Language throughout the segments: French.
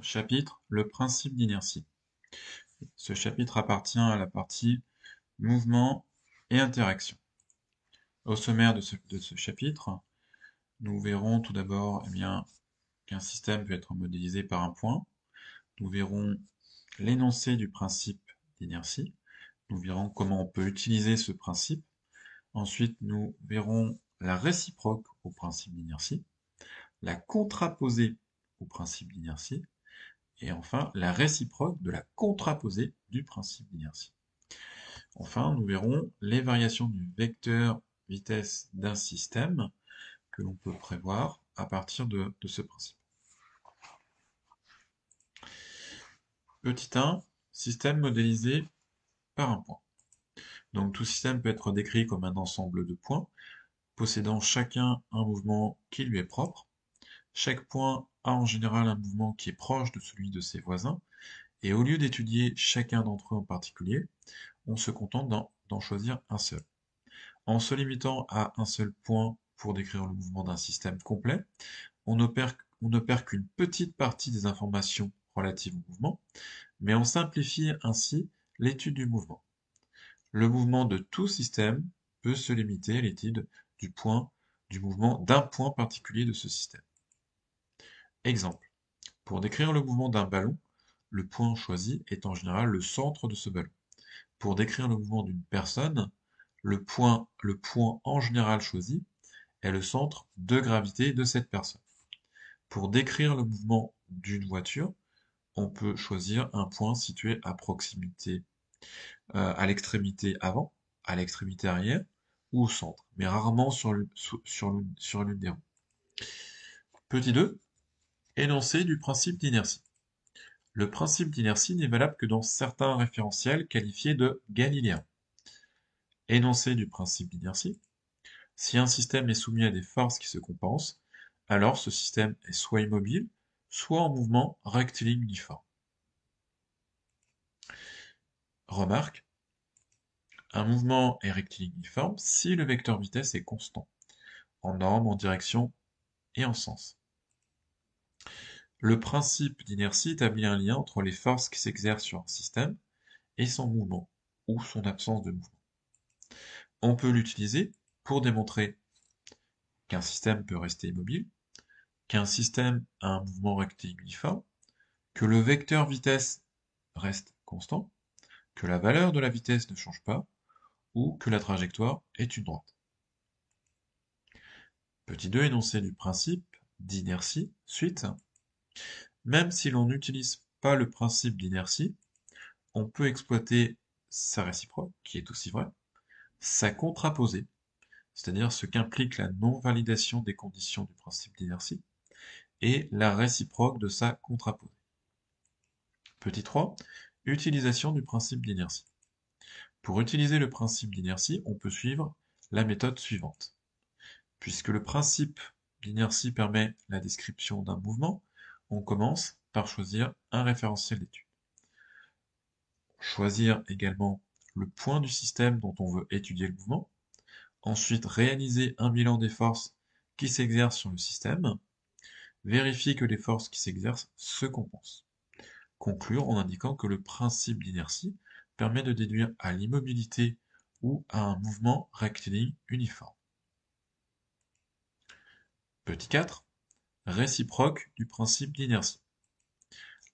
Chapitre, le principe d'inertie. Ce chapitre appartient à la partie mouvement et interaction. Au sommaire de ce chapitre, nous verrons tout d'abord qu'un système peut être modélisé par un point. Nous verrons l'énoncé du principe d'inertie. Nous verrons comment on peut utiliser ce principe. Ensuite, nous verrons la réciproque au principe d'inertie, la contraposée au principe d'inertie, et enfin la réciproque de la contraposée du principe d'inertie. Enfin, nous verrons les variations du vecteur vitesse d'un système que l'on peut prévoir à partir de ce principe. Petit 1, système modélisé par un point. Donc tout système peut être décrit comme un ensemble de points, possédant chacun un mouvement qui lui est propre. Chaque point a en général un mouvement qui est proche de celui de ses voisins, et au lieu d'étudier chacun d'entre eux en particulier, on se contente d'en choisir un seul. En se limitant à un seul point pour décrire le mouvement d'un système complet, on ne perd qu'une petite partie des informations relatives au mouvement, mais on simplifie ainsi l'étude du mouvement. Le mouvement de tout système peut se limiter à l'étude du mouvement d'un point particulier de ce système. Exemple. Pour décrire le mouvement d'un ballon, le point choisi est en général le centre de ce ballon. Pour décrire le mouvement d'une personne, le point en général choisi est le centre de gravité de cette personne. Pour décrire le mouvement d'une voiture, on peut choisir un point situé à proximité, à l'extrémité avant, à l'extrémité arrière ou au centre, mais rarement sur l'une des roues. Petit 2, énoncé du principe d'inertie. Le principe d'inertie n'est valable que dans certains référentiels qualifiés de galiléens. Énoncé du principe d'inertie. Si un système est soumis à des forces qui se compensent, alors ce système est soit immobile, soit en mouvement rectiligne uniforme. Remarque, un mouvement est rectiligne uniforme si le vecteur vitesse est constant, en norme, en direction et en sens. Le principe d'inertie établit un lien entre les forces qui s'exercent sur un système et son mouvement, ou son absence de mouvement. On peut l'utiliser pour démontrer qu'un système peut rester immobile, qu'un système a un mouvement rectiligne uniforme, que le vecteur vitesse reste constant, que la valeur de la vitesse ne change pas, ou que la trajectoire est une droite. Petit 2, énoncé du principe d'inertie, suite. Même si l'on n'utilise pas le principe d'inertie, on peut exploiter sa réciproque, qui est aussi vraie, sa contraposée, c'est-à-dire ce qu'implique la non-validation des conditions du principe d'inertie, et la réciproque de sa contraposée. Petit 3, utilisation du principe d'inertie. Pour utiliser le principe d'inertie, on peut suivre la méthode suivante. Puisque le principe d'inertie permet la description d'un mouvement, on commence par choisir un référentiel d'étude. Choisir également le point du système dont on veut étudier le mouvement. Ensuite, réaliser un bilan des forces qui s'exercent sur le système. Vérifier que les forces qui s'exercent se compensent. Conclure en indiquant que le principe d'inertie permet de déduire à l'immobilité ou à un mouvement rectiligne uniforme. Petit 4. Réciproque du principe d'inertie.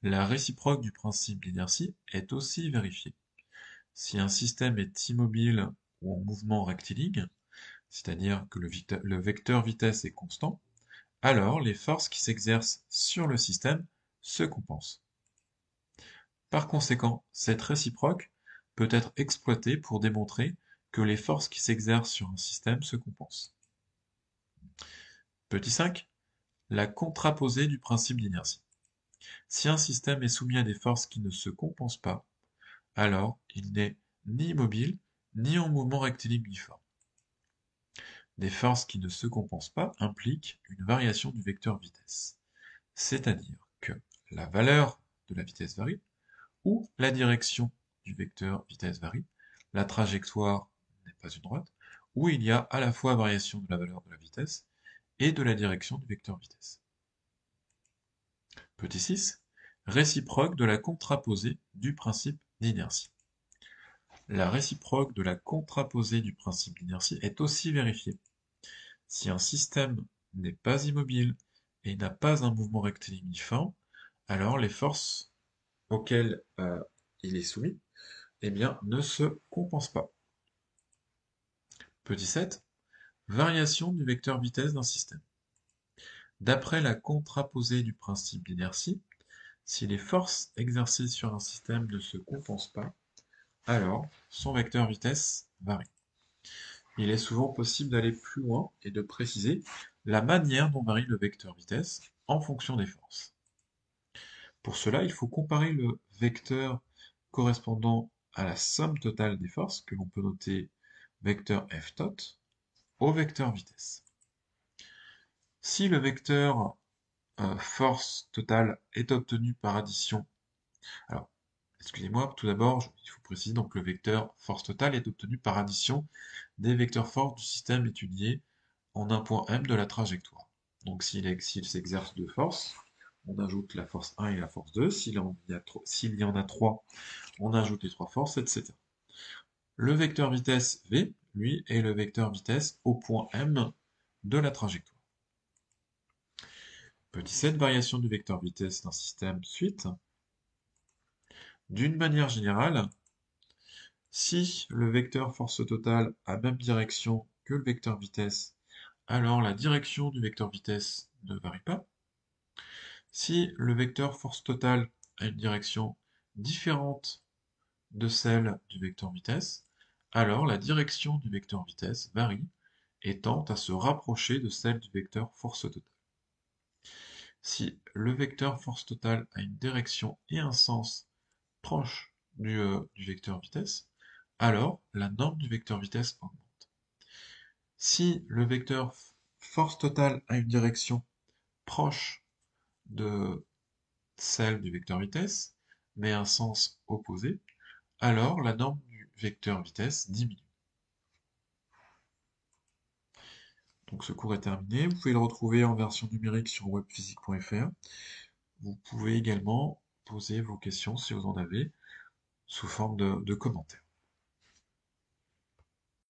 La réciproque du principe d'inertie est aussi vérifiée. Si un système est immobile ou en mouvement rectiligne, c'est-à-dire que le vecteur vitesse est constant, alors les forces qui s'exercent sur le système se compensent. Par conséquent, cette réciproque peut être exploitée pour démontrer que les forces qui s'exercent sur un système se compensent. Petit 5. La contraposée du principe d'inertie. Si un système est soumis à des forces qui ne se compensent pas, alors il n'est ni immobile, ni en mouvement rectiligne uniforme. Des forces qui ne se compensent pas impliquent une variation du vecteur vitesse, c'est-à-dire que la valeur de la vitesse varie, ou la direction du vecteur vitesse varie, la trajectoire n'est pas une droite, ou il y a à la fois variation de la valeur de la vitesse et de la direction du vecteur vitesse. Petit 6. réciproque de la contraposée du principe d'inertie. La réciproque de la contraposée du principe d'inertie est aussi vérifiée. Si un système n'est pas immobile et n'a pas un mouvement rectiligne uniforme, alors les forces auxquelles il est soumis eh bien, ne se compensent pas. Petit 7. Variation du vecteur vitesse d'un système. D'après la contraposée du principe d'inertie, si les forces exercées sur un système ne se compensent pas, alors son vecteur vitesse varie. Il est souvent possible d'aller plus loin et de préciser la manière dont varie le vecteur vitesse en fonction des forces. Pour cela, il faut comparer le vecteur correspondant à la somme totale des forces, que l'on peut noter vecteur f tot, au vecteur vitesse. Si le vecteur force totale est obtenu par addition, alors excusez-moi, tout d'abord, il faut préciser donc le vecteur force totale est obtenu par addition des vecteurs forces du système étudié en un point M de la trajectoire. Donc s'il s'exerce deux forces, on ajoute la force 1 et la force 2. S'il y en a 3, on ajoute les 3 forces, etc. Le vecteur vitesse V, lui, est le vecteur vitesse au point M de la trajectoire. Petit 7, variation du vecteur vitesse d'un système suite. D'une manière générale, si le vecteur force totale a même direction que le vecteur vitesse, alors la direction du vecteur vitesse ne varie pas. Si le vecteur force totale a une direction différente de celle du vecteur vitesse, alors la direction du vecteur vitesse varie et tend à se rapprocher de celle du vecteur force totale. Si le vecteur force totale a une direction et un sens proches du vecteur vitesse, alors la norme du vecteur vitesse augmente. Si le vecteur force totale a une direction proche de celle du vecteur vitesse, mais un sens opposé, alors la norme du vecteur vitesse diminue. Donc ce cours est terminé. Vous pouvez le retrouver en version numérique sur webphysique.fr. Vous pouvez également poser vos questions si vous en avez sous forme de commentaires.